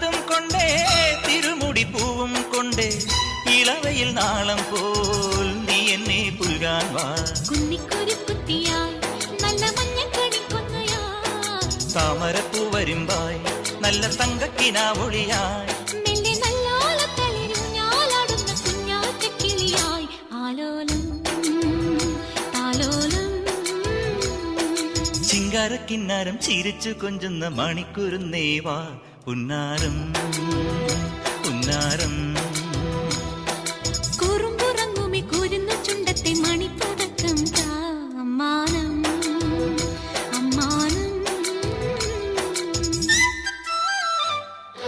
അതും കൊണ്ടേ തിരുമുടി പൂവും കൊണ്ടേ ഇളവയിൽ നാളം പോൽ നീ എന്നെ പുൽകാൻ വാ. താമരപ്പൂ വരുമ്പായി നല്ല തങ്കക്കിനാവൊളിയായി ചിങ്കാരക്കിന്നാരം ചിരിച്ചു കൊഞ്ചുന്ന മണിക്കുരുന്നേവാ പുന്നാരം പുന്നാരം.